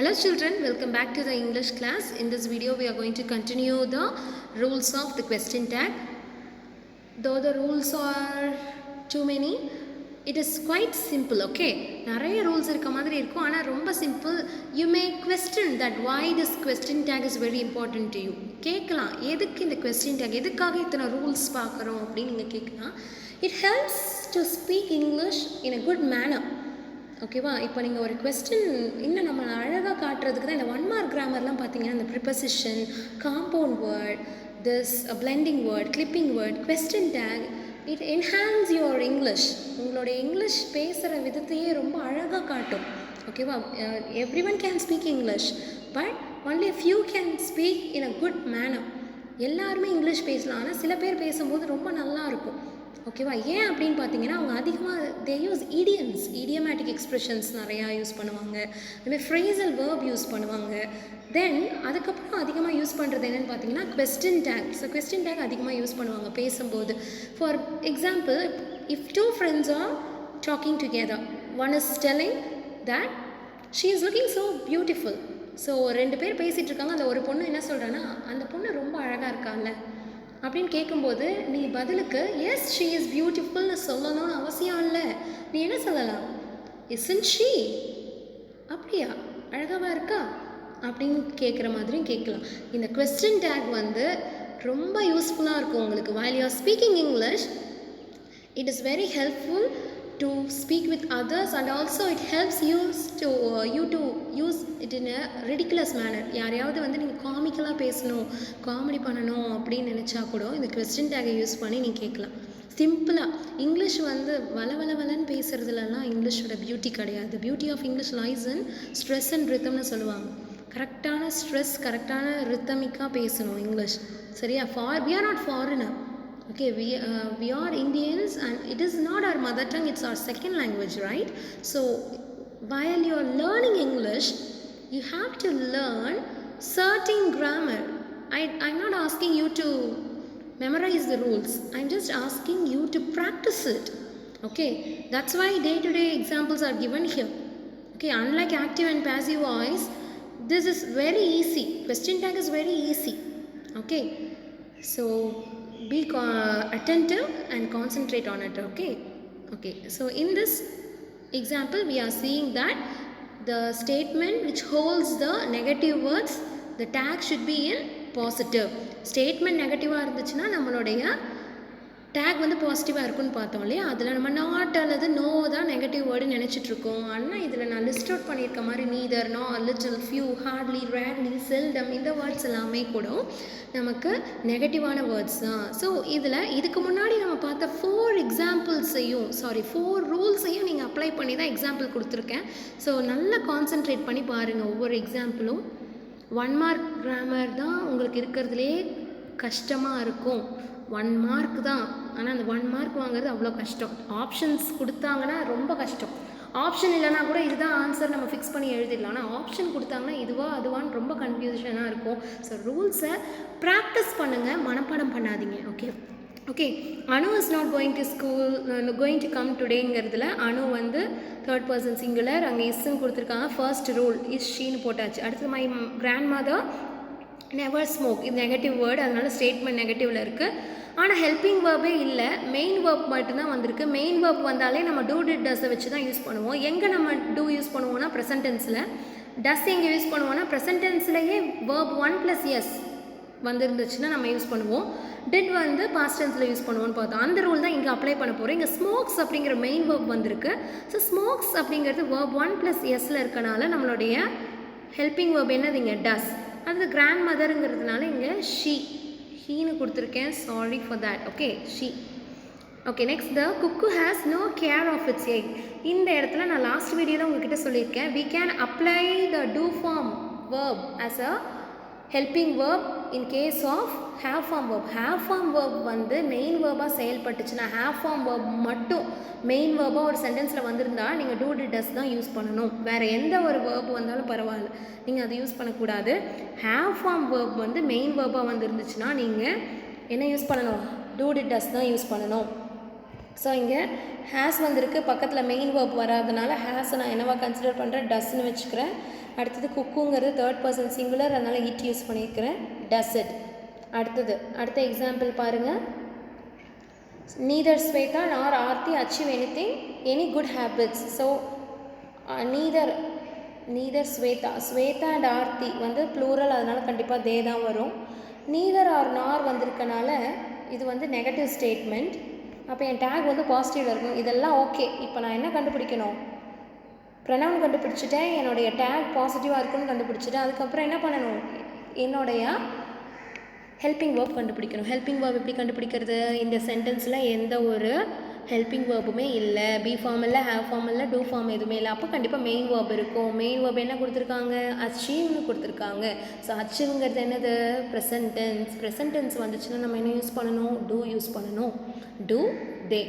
Hello children, welcome back to the English class. In this video we are going to continue the rules of the question tag. Though the rules are too many, it is quite simple, okay? நிறைய rules இருக்க மாதிரி இருக்கும் ஆனால் ரொம்ப simple. You may question that why this question tag is very important to you. கேட்கலாம் எதுக்கு இந்த question tag, எதுக்காக இத்தனை rules பார்க்குறோம் அப்படின்னு நீங்கள் கேட்கலாம். It helps to speak English in a good manner. ஓகேவா? இப்போ நீங்கள் ஒரு கொஸ்டின் இன்னும் நம்ம அழகாக காட்டுறதுக்கு தான் இந்த 1 மார்க் கிராமர்லாம் பார்த்தீங்கன்னா இந்த preposition, compound word, this blending word, clipping word, question tag, it enhance your English. உங்களுடைய இங்கிலீஷ் பேசுகிற விதத்தையே ரொம்ப அழகாக காட்டும். ஓகேவா? Every one can speak English, but only few can speak in a good manner. எல்லாருமே இங்கிலீஷ் பேசலாம், ஆனால் சில பேர் பேசும்போது ரொம்ப நல்லா இருக்கும். ஓகேவா? ஏன் அப்படின்னு பார்த்தீங்கன்னா அவங்க அதிகமாக தே யூஸ் இடியமேட்டிக் எக்ஸ்ப்ரெஷன்ஸ் நிறையா யூஸ் பண்ணுவாங்க, அதுமாதிரி ஃப்ரேசல் வேர்ப் யூஸ் பண்ணுவாங்க. தென் அதுக்கப்புறம் அதிகமாக யூஸ் பண்ணுறது என்னென்னு பார்த்தீங்கன்னா question take. So question take அதிகமாக யூஸ் பண்ணுவாங்க பேசும்போது. For example, if 2 friends are talking together, one is telling that she is looking so beautiful. So 2 பேர் பேசிகிட்டு இருக்காங்க, அந்த ஒரு பொண்ணு என்ன சொல்கிறான்னா அந்த பொண்ணு ரொம்ப அழகாக இருக்கால்ல அப்படின்னு கேட்கும்போது நீ பதிலுக்கு எஸ் ஷீ இஸ் பியூட்டிஃபுல்னு சொல்லணும்னு அவசியம் இல்லை. நீ என்ன சொல்லலாம்? இஸ்ன்ட் ஷீ, அப்படியா அழகாவாக இருக்கா அப்படின்னு கேட்குற மாதிரியும் கேட்கலாம். இந்த கொஸ்டின் டேக் வந்து ரொம்ப யூஸ்ஃபுல்லாக இருக்கும் உங்களுக்கு. while you are speaking English, it is very helpful to speak with others, and also it helps you to use it in a ridiculous manner. யாரையாவது வந்து நீங்கள் காமிக்கலாக பேசணும், காமெடி பண்ணணும் அப்படின்னு நினச்சா கூட இந்த கொஸ்டின் டேகை யூஸ் பண்ணி நீங்கள் கேட்கலாம். சிம்பிளாக இங்கிலீஷ் வந்து வளன்னு பேசுகிறதுலலாம் இங்கிலீஷோட பியூட்டி கிடையாது. Beauty of English lies in stress and ரித்தம்னு சொல்லுவாங்க. கரெக்டான ஸ்ட்ரெஸ், கரெக்டான ரித்தமிக்காக பேசணும் இங்கிலீஷ். சரியா? we are not foreigner. Okay, we are Indians, and it is not our mother tongue, it's our second language, right? So while you are learning English, you have to learn certain grammar. I'm not asking you to memorize the rules, I'm just asking you to practice it. Okay, that's why day-to-day examples are given here. Okay, unlike active and passive voice, this is very easy. Question tag is very easy. Okay, so be attentive and concentrate on it. Okay, so in this example we are seeing that the statement which holds the negative words, the tag should be in positive. Statement நெகட்டிவாக இருந்துச்சுன்னா நம்மளுடைய take வந்து பாசிட்டிவாக இருக்குன்னு பார்த்தோம் இல்லையா? அதில் நம்ம நாட் அல்லது நோ தான் நெகட்டிவ் வேர்டுன்னு நினச்சிட்ருக்கோம். ஆனால் இதில் நான் லிஸ்ட் அவுட் பண்ணியிருக்க மாதிரி neither, no, little, few, hardly, rarely, seldom, இந்த வேர்ட்ஸ் எல்லாமே கூட நமக்கு நெகட்டிவான வேர்ட்ஸ் தான். ஸோ இதில் இதுக்கு முன்னாடி நம்ம பார்த்த 4 ரூல்ஸையும் நீங்கள் அப்ளை பண்ணி தான் எக்ஸாம்பிள் கொடுத்துருக்கேன். ஸோ நல்லா கான்சென்ட்ரேட் பண்ணி பாருங்கள் ஒவ்வொரு எக்ஸாம்பிளும். 1 மார்க் கிராமர் தான் உங்களுக்கு இருக்கிறதுலே கஷ்டமாக இருக்கும். 1 மார்க் தான், ஆனால் அந்த 1 மார்க் வாங்குறது அவ்வளோ கஷ்டம். ஆப்ஷன்ஸ் கொடுத்தாங்கன்னா ரொம்ப கஷ்டம். ஆப்ஷன் இல்லைனா கூட இதுதான் ஆன்சர் நம்ம ஃபிக்ஸ் பண்ணி எழுதிடலாம். ஆனால் ஆப்ஷன் கொடுத்தாங்கன்னா இதுவா அதுவான்னு ரொம்ப கன்ஃபியூஷனாக இருக்கும். ஸோ ரூல்ஸை ப்ராக்டிஸ் பண்ணுங்கள், மனப்பாடம் பண்ணாதீங்க. Okay, Anu is not going to come டுடேங்கிறதுல அனு வந்து 3rd person சிங்குலர், அங்கே இஸ்ன்னு கொடுத்துருக்காங்க. ஃபர்ஸ்ட் ரூல் இஸ் ஷீன்னு போட்டாச்சு. அடுத்து my grandmother never smoke, இது நெகட்டிவ் வேர்டு, அதனால ஸ்டேட்மெண்ட் நெகட்டிவில் இருக்குது. ஆனால் ஹெல்பிங் வேர்பே இல்லை, மெயின் வேர்ப் மட்டும்தான் வந்திருக்கு. மெயின் வேர்ப் வந்தாலே நம்ம டூ டிட் டஸ்ஸை வச்சு தான் யூஸ் பண்ணுவோம். எங்கே நம்ம டூ யூஸ் பண்ணுவோம்னா ப்ரெசன்ட் டென்ஸில், டஸ் எங்கே யூஸ் பண்ணுவோம்னா ப்ரெசன்ட் டென்ஸ்லேயே வேர்ப் 1 + s வந்துருந்துச்சுன்னா நம்ம யூஸ் பண்ணுவோம். டிட் வந்து பாஸ்ட் டென்ஸில் யூஸ் பண்ணுவோன்னு பார்த்தோம். அந்த ரூல் தான் இங்கே அப்ளை பண்ண போகிறோம். இங்கே ஸ்மோக்ஸ் அப்படிங்கிற மெயின் வேர்ப் வந்திருக்கு. ஸோ ஸ்மோக்ஸ் அப்படிங்கிறது வேர்ப் 1 + s இருக்கனால நம்மளுடைய ஹெல்பிங் வேர்ப் என்னது இங்கே டஸ். அது கிராண்ட் மதருங்கிறதுனால இங்கே ஷீன்னு கொடுத்துருக்கேன். Sorry for that. Okay, she. Okay, next the cook has no care of its egg. இந்த இடத்துல நான் லாஸ்ட் வீடியோவில் உங்ககிட்ட சொல்லியிருக்கேன், we can apply the do form verb as a helping verb in case of have form verb. have form verb வந்து main வேர்பாக செயல்பட்டுச்சுன்னா, have form verb மட்டும் main வேர்பாக ஒரு சென்டென்ஸில் வந்திருந்தா நீங்கள் do did does தான் யூஸ் பண்ணணும். வேறு எந்த ஒரு வேர்ப் வந்தாலும் பரவாயில்ல, நீங்கள் அதை யூஸ் பண்ணக்கூடாது. have form verb வந்து மெயின் வேர்பாக வந்துருந்துச்சுன்னா நீங்கள் என்ன யூஸ் பண்ணணும்? do did does தான் யூஸ் பண்ணணும். ஸோ இங்கே ஹேஸ் வந்திருக்கு, பக்கத்தில் மெயின் வேர்ப் வராதனால ஹேஸை நான் என்னவா கன்சிடர் பண்ணுறேன்? டஸ்ன்னு வச்சுக்கிறேன். அடுத்தது குக்குங்கிறது தேர்ட் பர்சன் சிங்குலர், அதனால் இட் யூஸ் பண்ணியிருக்கிறேன். Does it. அடுத்த எக்ஸாம்பிள் பாருங்கள். neither Sweta nor Aarti achieve anything, any good habits. So neither Sweta and Aarti வந்து ப்ளூரல், அதனால் கண்டிப்பாக தே தான் வரும். neither or nor வந்திருக்கனால இது வந்து நெகட்டிவ் ஸ்டேட்மெண்ட். அப்போ என் டேக் வந்து பாசிட்டிவில் இருக்கும். இதெல்லாம் ஓகே. இப்போ நான் என்ன கண்டுபிடிக்கணும்? ப்ரொனவுன் கண்டுபிடிச்சிட்டேன், என்னுடைய டேக் பாசிட்டிவாக இருக்குன்னு கண்டுபிடிச்சிட்டேன். அதுக்கப்புறம் என்ன பண்ணணும்? என்னுடைய ஹெல்பிங் வேர்ப் கண்டுபிடிக்கணும். ஹெல்பிங் வேர்ப் எப்படி கண்டுபிடிக்கிறது? இந்த சென்டென்ஸில் எந்த ஒரு ஹெல்பிங் வேர்புமே இல்லை. பி ஃபார்ம் இல்லை, ஹேவ் ஃபார்ம் இல்லை, டூ ஃபார்ம் எதுவுமே இல்லை. அப்போ கண்டிப்பாக மெயின் வேர்ப் இருக்கும். மெயின் வேர்ப் என்ன கொடுத்துருக்காங்க? அச்சீவ்னு கொடுத்துருக்காங்க. ஸோ அச்சீவ்ங்கிறது என்னது? Present tense. ப்ரெசன்ட் டென்ஸ் வந்துச்சுன்னா நம்ம என்ன யூஸ் பண்ணணும்? டூ யூஸ் பண்ணணும். டூ, தே.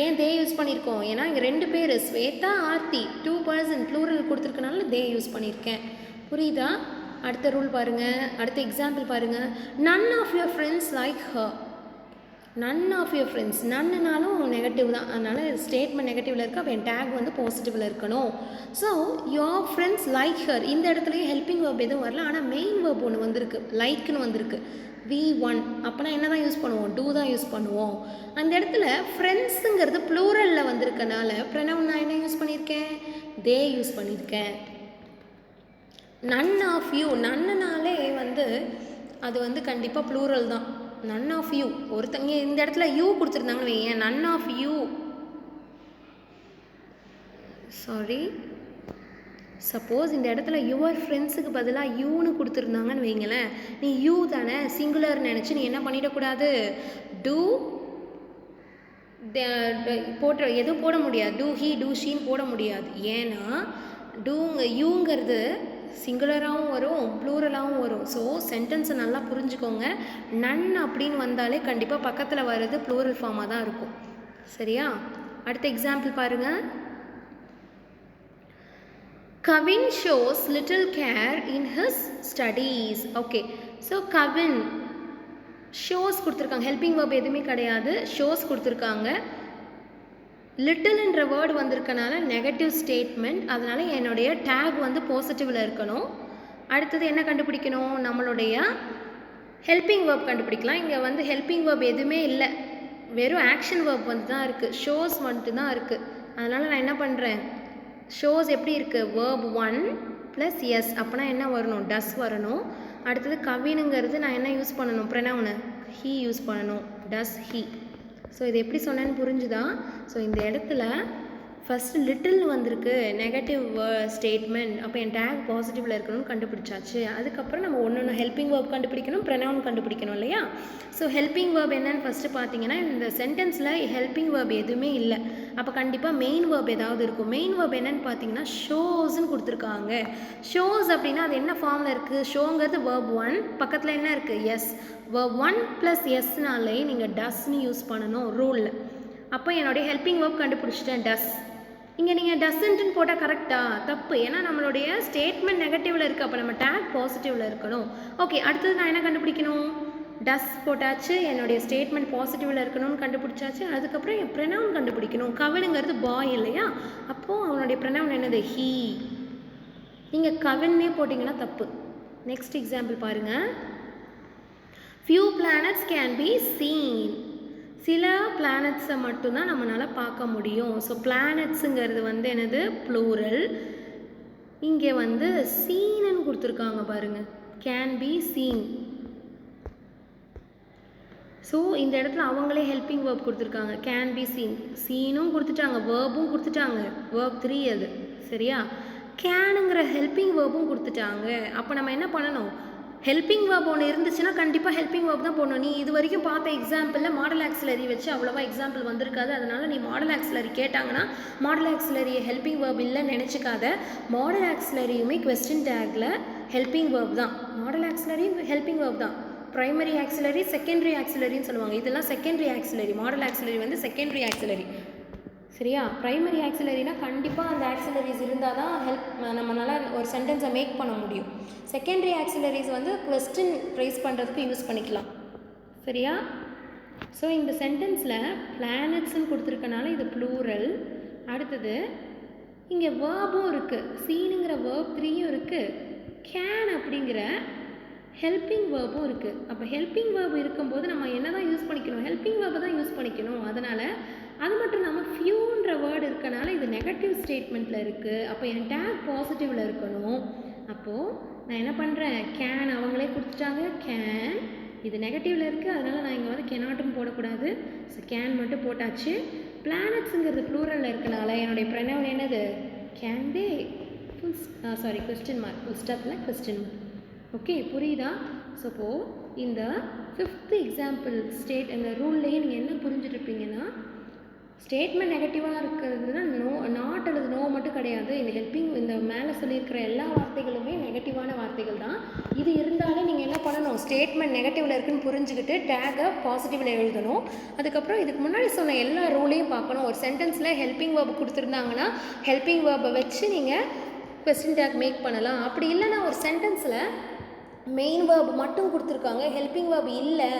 ஏன் தே யூஸ் பண்ணியிருக்கோம்? ஏன்னா இங்கே 2 பேர் Shweta, Aarthi, 2 person plural கொடுத்துருக்கனால they use பண்ணியிருக்கேன். புரியுதா? அடுத்த ரூல் பாருங்கள். அடுத்த எக்ஸாம்பிள் பாருங்கள். none of your friends like her. none of your friends. நன்னுனாலும் நெகட்டிவ் தான், அதனால் ஸ்டேட்மெண்ட் நெகட்டிவில் இருக்குது. அப்போ என் டேக் வந்து பாசிட்டிவில் இருக்கணும். So your friends like her. இந்த இடத்துலையும் ஹெல்பிங் வேர்ப் எதுவும் வரல, ஆனால் மெயின் வேர்ப் ஒன்று வந்திருக்கு, லைக்னு வந்திருக்கு. V1. அப்போனா என்ன தான் யூஸ் பண்ணுவோம்? டூ தான் யூஸ் பண்ணுவோம். அந்த இடத்துல ஃப்ரெண்ட்ஸுங்கிறது ப்ளூரலில் வந்திருக்கனால ப்ரொனவுன் நான் என்ன யூஸ் பண்ணியிருக்கேன்? தே யூஸ் பண்ணியிருக்கேன். நன் ஆஃப் யூ. நன்னுனாலே வந்து அது வந்து கண்டிப்பாக ப்ளூரல் தான். None of you. ஒருத்தங்க இந்த இடத்துல யூ கொடுத்துருந்தாங்கன்னு வைங்க, none of you, sorry, suppose இந்த இடத்துல யுவர் ஃப்ரெண்ட்ஸுக்கு பதிலாக யூன்னு கொடுத்துருந்தாங்கன்னு வைங்களேன், நீ யூ தானே சிங்குலர் நினச்சி நீ என்ன பண்ணிடக்கூடாது? டூ எதுவும் போட முடியாது. டூ ஹீ, டூ ஷீன்னு போட முடியாது. ஏன்னா யூங்கிறது சிங்குலராகவும் வரும், ப்ளூரலாகவும் வரும். ஸோ சென்டென்ஸை நல்லா புரிஞ்சுக்கோங்க. நன் அப்படின்னு வந்தாலே கண்டிப்பாக பக்கத்தில் வர்றது ப்ளூரல் ஃபார்மாக தான் இருக்கும். சரியா? அடுத்த எக்ஸாம்பிள் பாருங்கள். Kavin shows little care in his studies. Okay, so Kavin shows கொடுத்துருக்காங்க. ஹெல்பிங் வேர்ப் எதுவுமே கிடையாது, ஷோஸ் கொடுத்துருக்காங்க. லிட்டில்ன்ற வேர்டு வந்திருக்கனால நெகட்டிவ் ஸ்டேட்மெண்ட், அதனால் என்னுடைய டேக் வந்து பாசிட்டிவில் இருக்கணும். அடுத்தது என்ன கண்டுபிடிக்கணும்? நம்மளுடைய ஹெல்பிங் வேர்ப் கண்டுபிடிக்கலாம். இங்கே வந்து ஹெல்பிங் வேர்ப் எதுவுமே இல்லை, வெறும் ஆக்ஷன் வேர்ப் வந்து தான் இருக்குது, ஷோஸ் மட்டும் தான் இருக்குது. அதனால் நான் என்ன பண்ணுறேன்? ஷோஸ் எப்படி இருக்குது? Verb 1 + s. அப்போனா என்ன வரணும்? டஸ் வரணும். அடுத்தது கவினுங்கிறது நான் என்ன யூஸ் பண்ணணும்? ப்ரொனவுன் ஹீ யூஸ் பண்ணணும். Does he. ஸோ இது எப்படி சொன்னேன்னு புரிஞ்சுதா? ஸோ இந்த இடத்துல ஃபஸ்ட்டு லிட்டில் வந்திருக்கு, நெகட்டிவ் ஸ்டேட்மெண்ட். அப்போ என் டேக் பாசிட்டிவில் இருக்கணும்னு கண்டுபிடிச்சாச்சு. அதுக்கப்புறம் நம்ம ஒன்று ஹெல்பிங் வேர்ப் கண்டுபிடிக்கணும், ப்ரொனவுன் கண்டுபிடிக்கணும் இல்லையா? ஸோ ஹெல்பிங் வேர்ப் என்னன்னு ஃபஸ்ட்டு பார்த்தீங்கன்னா, இந்த சென்டென்ஸில் ஹெல்பிங் வேர்ப் எதுவுமே இல்லை. அப்போ கண்டிப்பாக மெயின் வேர்ப் ஏதாவது இருக்கும். மெயின் வேர்ப் என்னன்னு பார்த்தீங்கன்னா ஷோஸ்ன்னு கொடுத்துருக்காங்க. ஷோஸ் அப்படின்னா அது என்ன ஃபார்மில் இருக்குது? ஷோங்கிறது வேர்ப் 1, பக்கத்தில் என்ன இருக்குது? எஸ். வேர்ப் 1 + எஸ்னாலே நீங்கள் டஸ்ன்னு யூஸ் பண்ணணும் ரூலில். அப்போ என்னுடைய ஹெல்பிங் வேர்ப் கண்டுபிடிச்சிட்டேன், டஸ். இங்கே நீங்கள் டஸ்ன்ட்டுன்னு போட்டால் கரெக்டாக? தப்பு. ஏன்னா நம்மளுடைய ஸ்டேட்மெண்ட் நெகட்டிவில் இருக்குது, அப்போ நம்ம டேக் பாசிட்டிவில் இருக்கணும். ஓகே, அடுத்தது நான் என்ன கண்டுபிடிக்கணும்? டஸ் போட்டாச்சு, என்னுடைய ஸ்டேட்மெண்ட் பாசிட்டிவில் இருக்கணும்னு கண்டுபிடிச்சாச்சு. அதுக்கப்புறம் என் ப்ரொனவுன் கண்டுபிடிக்கணும். கவினுங்கிறது பாய் இல்லையா? அப்போது அவனுடைய ப்ரொனவுன் என்னது? ஹீ. நீங்கள் கவின்னே போட்டிங்கன்னா தப்பு. நெக்ஸ்ட் எக்ஸாம்பிள் பாருங்கள். few planets can be seen. சில பிளானட்ஸை மட்டும்தான் நம்மளால் பார்க்க முடியும். ஸோ பிளானட்ஸுங்கிறது வந்து என்னது? ப்ளூரல். இங்கே வந்து சீனுன்னு கொடுத்துருக்காங்க பாருங்கள், கேன் பி சீன். ஸோ இந்த இடத்துல அவங்களே ஹெல்பிங் வேர்ப் கொடுத்துருக்காங்க, கேன் பி சீன். சீனும் கொடுத்துட்டாங்க, வேர்பும் கொடுத்துட்டாங்க, வேர்ப் 3 அது. சரியா? கேனுங்கிற ஹெல்பிங் வேர்பும் கொடுத்துட்டாங்க. அப்போ நம்ம என்ன பண்ணணும்? ஹெல்பிங் வேர்ப் ஒன்று இருந்துச்சுன்னா கண்டிப்பாக ஹெல்பிங் வேர்ப் தான் போடணும். நீ இது வரைக்கும் பார்த்த எக்ஸாம்பிளில் மாடல் ஆக்சிலரி வச்சு அவ்வளோவா எக்ஸாம்பிள் வந்திருக்காது. அதனால் நீ மாடல் ஆக்சிலரி கேட்டாங்கன்னா மாடல் ஆக்சிலரி ஹெல்பிங் வேர்ப் இல்லைன்னு நினச்சிக்காத. மாடல் ஆக்சிலரியுமே கொஸ்டின் டேக்கில் ஹெல்பிங் வேர்ப் தான். மாடல் ஆக்சிலரியும் ஹெல்பிங் வேர்ப் தான். ப்ரைமரி ஆக்சிலரி, செகண்டரி ஆக்சிலரின்னு சொல்லுவாங்க. இதெல்லாம் செகண்டரி ஆக்சிலரி. மாடல் ஆக்சிலரி வந்து செகண்டரி ஆக்சிலரி. சரியா? ப்ரைமரி ஆக்சிலரினா கண்டிப்பாக அந்த ஆக்சிலரிஸ் இருந்தால் தான் நம்மளால் ஒரு சென்டென்ஸை மேக் பண்ண முடியும். செகண்டரி ஆக்சிலரிஸ் வந்து கொஸ்டின் ரைஸ் பண்ணுறதுக்கு யூஸ் பண்ணிக்கலாம். சரியா? ஸோ இந்த சென்டென்ஸில் பிளானட்ஸ்ன்னு கொடுத்துருக்கனால இது ப்ளூரல். அடுத்தது இங்கே வேர்பும் இருக்குது, சீனுங்கிற வேர்ப் 3யும் இருக்குது, கேன் அப்படிங்கிற ஹெல்பிங் வேர்பும் இருக்குது. அப்போ ஹெல்பிங் வேர்ப் இருக்கும்போது நம்ம என்ன தான் யூஸ் பண்ணிக்கணும், ஹெல்பிங் வேர்பை தான் யூஸ் பண்ணிக்கணும். அதனால் அது மட்டும் இல்லாமல் ஃபியூன்ற வேர்டு இருக்கனால இது நெகட்டிவ் ஸ்டேட்மெண்ட்டில் இருக்குது. அப்போ என் டேக் பாசிட்டிவில் இருக்கணும். அப்போது நான் என்ன பண்ணுறேன், கேன் அவங்களே கொடுத்துட்டாங்க, கேன் இது நெகட்டிவில் இருக்குது, அதனால் நான் இங்கே வந்து கெனாட்டும் போடக்கூடாது. ஸோ கேன் மட்டும் போட்டாச்சு. பிளானட்ஸுங்கிறது ப்ளூரலில் இருக்கனால என்னுடைய ப்ரொனவுன் என்னது, can they, question mark, full ஸ்டாப்பில் கொஸ்டின் மார்க். ஓகே, புரியுதா? ஸோ இப்போது இந்த 5th எக்ஸாம்பிள் இந்த ரூல்லையே நீங்கள் என்ன புரிஞ்சுருப்பீங்கன்னா, ஸ்டேட்மெண்ட் நெகட்டிவாக இருக்கிறதுனா நோ, நாட் அல்லது நோ மட்டும் கிடையாது. இந்த ஹெல்பிங் இந்த மேலே சொல்லியிருக்கிற எல்லா வார்த்தைகளுமே நெகட்டிவான வார்த்தைகள் தான். இது இருந்தாலே நீங்கள் என்ன பண்ணணும், ஸ்டேட்மெண்ட் நெகட்டிவில் இருக்குன்னு புரிஞ்சுக்கிட்டு டேகை பாசிட்டிவில் எழுதணும். அதுக்கப்புறம் இதுக்கு முன்னாடி சொன்ன எல்லா ரூலையும் பார்க்கணும். ஒரு சென்டென்ஸில் ஹெல்பிங் வேர்ப் கொடுத்துருந்தாங்கன்னா ஹெல்பிங் வேர்பை வச்சு நீங்கள் கொஸ்டின் டேக் மேக் பண்ணலாம். அப்படி இல்லைன்னா ஒரு சென்டென்ஸில் மெயின் வேர்ப் மட்டும் கொடுத்துருக்காங்க, ஹெல்பிங் வேர்ப் இல்லை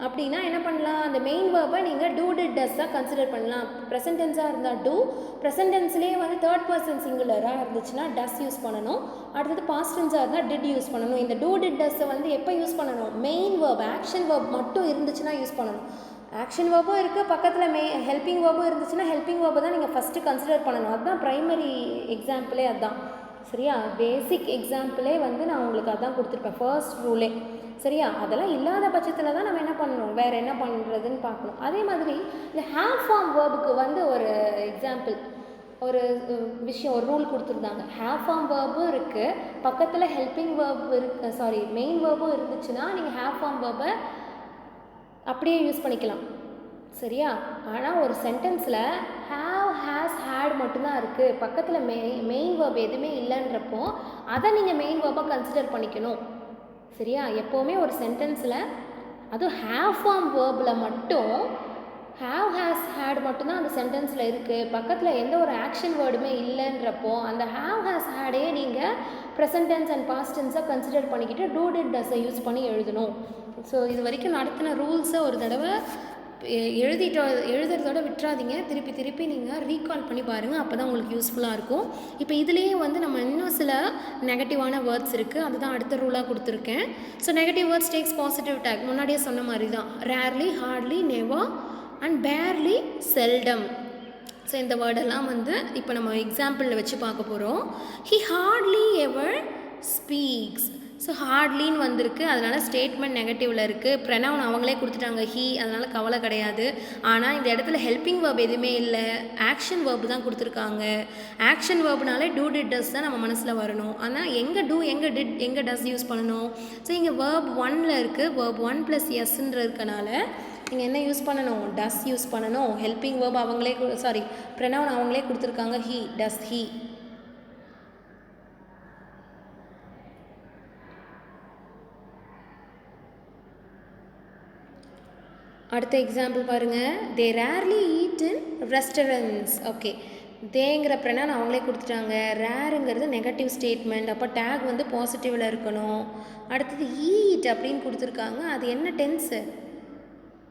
அப்படின்னா என்ன பண்ணலாம், அந்த மெயின் வேர்பை நீங்கள் டூ டிட் டஸ்ஸாக கன்சிடர் பண்ணலாம். ப்ரெசன்ட் டென்ஸாக இருந்தால் டூ, ப்ரெசன்ட் டென்ஸ்லேயே வந்து தேர்ட் பர்சன் சிங்குலராக இருந்துச்சுன்னா டஸ் யூஸ் பண்ணணும். அடுத்தது பாஸ்ட் டென்ஸாக இருந்தால் டிட் யூஸ் பண்ணணும். இந்த டூ டிட் டஸ்ஸை வந்து எப்போ யூஸ் பண்ணணும், மெயின் வேர்ப் ஆக்ஷன் வேர்ப் மட்டும் இருந்துச்சுன்னா யூஸ் பண்ணணும். ஆக்ஷன் வேர்பும் இருக்குது, பக்கத்தில் ஹெல்பிங் வேர்பும் இருந்துச்சுன்னா ஹெல்பிங் வேர்பை தான் நீங்கள் ஃபஸ்ட்டு கன்சிடர் பண்ணணும். அதுதான் ப்ரைமரி எக்ஸாம்பிளே அதுதான். சரியா, பேசிக் எக்ஸாம்பிளே வந்து நான் உங்களுக்கு அதான் கொடுத்துருப்பேன், ஃபர்ஸ்ட் ரூலே. சரியா, அதெல்லாம் இல்லாத பட்சத்தில் தான் நம்ம என்ன பண்ணணும், வேறு என்ன பண்ணுறதுன்னு பார்க்கணும். அதே மாதிரி இந்த ஹேவ் ஃபார்ம் வேர்புக்கு வந்து ஒரு எக்ஸாம்பிள், ஒரு விஷயம், ஒரு ரூல் கொடுத்துருந்தாங்க. ஹேவ் ஃபார்ம் வேர்பும் இருக்குது, பக்கத்தில் ஹெல்பிங் வேர்ப் மெயின் வேர்பும் இருந்துச்சுன்னா நீங்கள் ஹேவ் ஃபார்ம் வேர்பை அப்படியே யூஸ் பண்ணிக்கலாம். சரியா, ஆனால் ஒரு சென்டென்ஸில் ஹேவ், ஹேஸ், ஹேட் மட்டும்தான் இருக்குது, பக்கத்தில் மெயின் வேர்ப் எதுவுமே இல்லைன்றப்போ அதை நீங்கள் மெயின் வேர்பாக கன்சிடர் பண்ணிக்கணும். சரியா, எப்போவுமே ஒரு சென்டென்ஸில் அதுவும் ஹேவ் ஃபார்ம் வேர்பில் மட்டும் ஹேவ், ஹேஸ், ஹேட் மட்டும்தான் அந்த சென்டென்ஸில் இருக்குது, பக்கத்தில் எந்த ஒரு ஆக்ஷன் வேர்டுமே இல்லைன்றப்போ அந்த ஹேவ், ஹேஸ், ஹேடே நீங்கள் ப்ரெசன்ட் டென்ஸ் அண்ட் பாஸ்ட் டென்ஸை கன்சிடர் பண்ணிக்கிட்டு டூ டிட் டஸ்ஸை யூஸ் பண்ணி எழுதணும். ஸோ இது வரைக்கும் நடத்தின ரூல்ஸை ஒரு தடவை எழுதுறதோட விட்டுறாதீங்க, திருப்பி திருப்பி நீங்கள் ரீகால் பண்ணி பாருங்கள், அப்போ தான் உங்களுக்கு யூஸ்ஃபுல்லாக இருக்கும். இப்போ இதுலேயே வந்து நம்ம இன்னும் சில நெகட்டிவான வேர்ட்ஸ் இருக்குது, அதுதான் அடுத்த ரூலாக கொடுத்துருக்கேன். So negative words takes positive tag, முன்னாடியே சொன்ன மாதிரி தான், rarely, hardly, never and barely, seldom. So இந்த வேர்டெல்லாம் வந்து இப்போ நம்ம எக்ஸாம்பிளில் வச்சு பார்க்க போகிறோம். He hardly ever speaks. So ஹார்ட்லின்னு வந்திருக்கு, அதனால் ஸ்டேட்மெண்ட் நெகட்டிவில் இருக்குது. ப்ரொனவுன் அவங்களே கொடுத்துட்டாங்க ஹீ, அதனால் கவலை கிடையாது. ஆனால் இந்த இடத்துல ஹெல்பிங் வேர்ப் எதுவுமே இல்லை, ஆக்ஷன் வேர்ப் தான் கொடுத்துருக்காங்க. ஆக்ஷன் வேர்ப்னாலே டூ டிட் டஸ் தான் நம்ம மனசில் வரணும். ஆனால் எங்கே டூ, எங்கே டிட், எங்கே டஸ் யூஸ் பண்ணணும். ஸோ இங்கே வேர்ப் 1ல் இருக்குது, வேர்ப் 1 + எஸ்ன்ற இருக்கனால நீங்கள் என்ன யூஸ் பண்ணணும், டஸ் யூஸ் பண்ணணும். ஹெல்பிங் வேர்ப் அவங்களே ப்ரொனவுன் அவங்களே கொடுத்துருக்காங்க ஹீ, டஸ் ஹீ. அடுத்த எக்ஸாம்பிள் பாருங்கள், they rarely eat in restaurants. Okay, தேங்கிற ப்ரொனவுன் அவங்களே கொடுத்துட்டாங்க, ரேருங்கிறது நெகட்டிவ் ஸ்டேட்மெண்ட், அப்போ டேக் வந்து பாசிட்டிவில் இருக்கணும். அடுத்தது ஈட் அப்படின்னு கொடுத்துருக்காங்க, அது என்ன tense,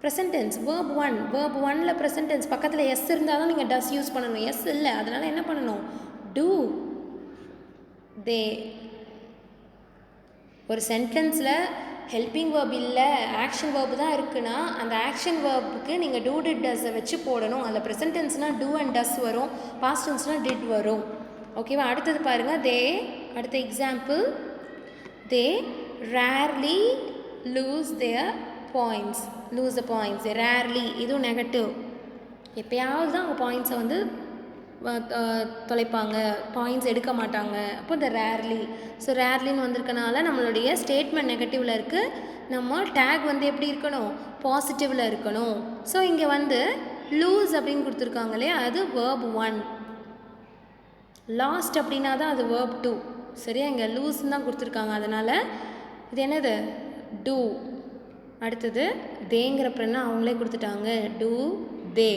present tense, verb 1. Verb 1ல் ப்ரெசன்ட் டென்ஸ், பக்கத்தில் எஸ் இருந்தால் தான் நீங்கள் டஸ் யூஸ் பண்ணணும், எஸ் இல்லை, அதனால் என்ன பண்ணணும், டூ. தே ஒரு சென்டென்ஸில் ஹெல்பிங் வேர்ப் இல்லை, ஆக்ஷன் வேர்ப் தான் இருக்குன்னா அந்த ஆக்ஷன் வேர்புக்கு நீங்கள் டூ டிட் டஸ்ஸை வச்சு போடணும். அதில் ப்ரெசன்ட் டென்ஸ்னால் டூ அண்ட் டஸ் வரும், பாஸ்ட் டென்ஸ்னால் டிட் வரும். ஓகேவா, அடுத்தது பாருங்கள், அடுத்த example, they rarely lose the points. Rarely இதுவும் நெகட்டிவ், எப்போயாவது தான் அவங்க பாயிண்ட்ஸை வந்து தொலைப்பாங்க, பாயிண்ட்ஸ் எடுக்க மாட்டாங்க, அப்போ இந்த ரேர்லி. ஸோ ரேர்லின்னு வந்திருக்கனால நம்மளுடைய ஸ்டேட்மெண்ட் நெகட்டிவில் இருக்குது, நம்ம டேக் வந்து எப்படி இருக்கணும், பாசிட்டிவில் இருக்கணும். ஸோ இங்கே வந்து லூஸ் அப்படின்னு கொடுத்துருக்காங்க இல்லையா, அது வேர்ப் 1. லாஸ்ட் அப்படின்னா தான் அது வேர்ப் 2. சரியா, இங்கே லூஸ்ன்னு தான் கொடுத்துருக்காங்க, அதனால் இது என்னது, டூ. அடுத்தது தேங்கிற ப்ரொனவுன் அவங்களே கொடுத்துட்டாங்க, டூ, தே.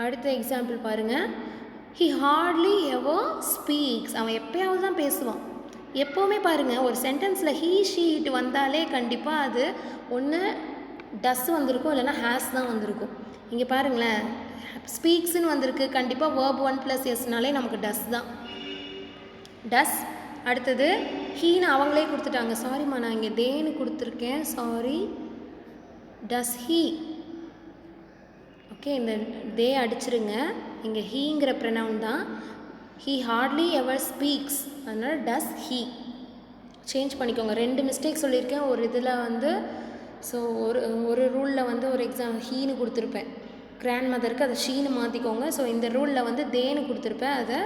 அடுத்த எக்ஸாம்பிள் பாருங்கள், ஹி ஹார்ட்லி எவர் ஸ்பீக்ஸ். அவன் எப்போயாவது தான் பேசுவான். எப்போவுமே பாருங்கள், ஒரு சென்டென்ஸில் ஹீ, ஷீ, இட் வந்தாலே கண்டிப்பாக அது ஒன்று டஸ் வந்திருக்கும், இல்லைன்னா ஹேஸ் தான் வந்திருக்கும். இங்கே பாருங்களேன், ஸ்பீக்ஸ்னு வந்திருக்கு, கண்டிப்பாக வேர்ப் 1 + எஸ்னாலே நமக்கு டஸ் தான். டஸ். அடுத்தது ஹீன்னு அவங்களே கொடுத்துட்டாங்க. சாரிம்மா, நான் இங்கே தேன்னு கொடுத்துருக்கேன், சாரி. Does he. ஓகே, இந்த தே அடிச்சிருங்க. இங்கே ஹீங்கிற ப்ரனவுன் தான். ஹீ ஹார்ட்லி எவர் ஸ்பீக்ஸ், அதனால் டஸ் ஹீ சேஞ்ச் பண்ணிக்கோங்க. 2 மிஸ்டேக் சொல்லியிருக்கேன் ஒரு இதில் வந்து. ஸோ ஒரு ரூலில் வந்து ஒரு எக்ஸாம் ஹீன்னு கொடுத்துருப்பேன், கிராண்ட் மதருக்கு அதை ஷீன்னு மாற்றிக்கோங்க. ஸோ இந்த ரூலில் வந்து தேன்னு கொடுத்துருப்பேன், அதை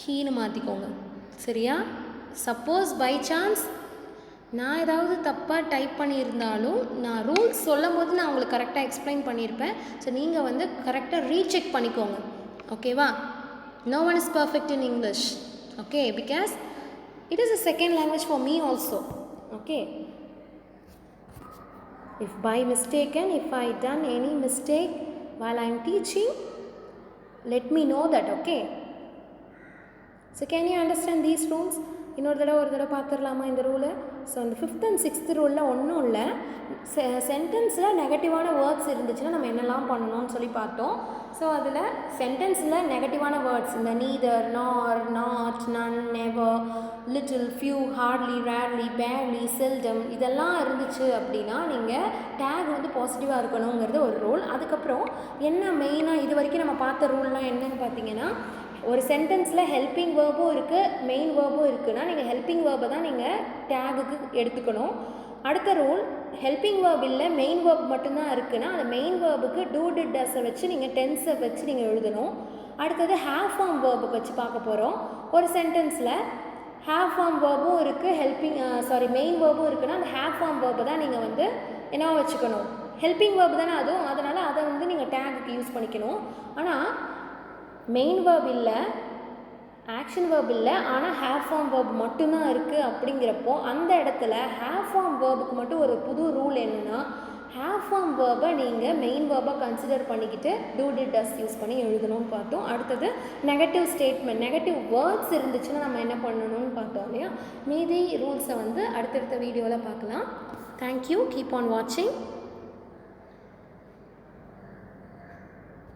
ஹீன்னு மாற்றிக்கோங்க. சரியா? சப்போஸ் பை சான்ஸ் நான் ஏதாவது தப்பாக டைப் பண்ணியிருந்தாலும் நான் ரூல்ஸ் சொல்லும் போது நான் உங்களுக்கு கரெக்டாக எக்ஸ்பிளைன் பண்ணியிருப்பேன். ஸோ நீங்கள் வந்து கரெக்டாக ரீசெக் பண்ணிக்கோங்க. ஓகேவா? No one is perfect in English. Okay, because it is a second language for me also. Okay, if by mistaken, if I done any mistake while I am teaching, let me know that. Okay, so can you understand these rules? இன்னொரு தடவை பார்த்துடலாமா இந்த rule? So இந்த 5th and 6th ரூலில் ஒன்றும் இல்லை, சென்டென்ஸில் நெகட்டிவான words இருந்துச்சுன்னா நம்ம என்னெல்லாம் பண்ணணும்னு சொல்லி பார்த்தோம். ஸோ அதில் சென்டென்ஸில் நெகட்டிவான வேர்ட்ஸ் இந்த neither, nor, not, none, never, little, few, hardly, rarely, barely, seldom இதெல்லாம் இருந்துச்சு அப்படின்னா நீங்கள் டேக் வந்து பாசிட்டிவாக இருக்கணுங்கிறது ஒரு ரூல். அதுக்கப்புறம் என்ன மெயினாக இது வரைக்கும் நம்ம பார்த்த ரூல்லாம் என்னன்னு பார்த்தீங்கன்னா, ஒரு சென்டென்ஸில் ஹெல்பிங் வேர்பும் இருக்குது, மெயின் வேர்பும் இருக்குன்னா நீங்கள் ஹெல்பிங் வேர்பை தான் நீங்கள் டேகுக்கு எடுத்துக்கணும். அடுத்த ரூல், ஹெல்பிங் வேர்ப் இல்லை மெயின் வேர்ப் மட்டும்தான் இருக்குன்னா அந்த மெயின் வேர்புக்கு டூ டிட் டஸ்ஸை வச்சு நீங்கள் டென்ஸை வச்சு நீங்கள் எழுதணும். அடுத்தது ஹேவ் ஃபார்ம் வேர்பை வச்சு பார்க்க போகிறோம். ஒரு சென்டென்ஸில் ஹேவ் ஃபார்ம் வேர்பும் இருக்குது, மெயின் வேர்பும் இருக்குன்னா அந்த ஹேவ் ஃபார்ம் வேர்பை தான் நீங்கள் வந்து என்னவா வச்சுக்கணும், ஹெல்பிங் வேர்ப் தானே அதுவும், அதனால் அதை வந்து நீங்கள் டேகுக்கு யூஸ் பண்ணிக்கணும். ஆனால் மெயின் வேர்ப் இல்லை, ஆக்ஷன் வேர்ப் இல்லை, ஆனால் ஹேவ் ஃபார்ம் வேர்ப் மட்டும்தான் இருக்குது அப்படிங்கிறப்போ அந்த இடத்துல ஹேவ் ஃபார்ம் வேர்புக்கு மட்டும் ஒரு புது ரூல் என்னென்னா, ஹேவ் ஃபார்ம் வேர்பை நீங்கள் மெயின் வேர்பை கன்சிடர் பண்ணிக்கிட்டு டூ டிட் டஸ் யூஸ் பண்ணி எழுதணும்னு பார்த்தோம். அடுத்தது நெகட்டிவ் ஸ்டேட்மெண்ட், நெகட்டிவ் வேர்ட்ஸ் இருந்துச்சுன்னா நம்ம என்ன பண்ணணும்னு பார்த்தோம் இல்லையா? மீதி ரூல்ஸை வந்து அடுத்தடுத்த வீடியோவில் பார்க்கலாம். தேங்க்யூ, கீப் ஆன் வாட்சிங்.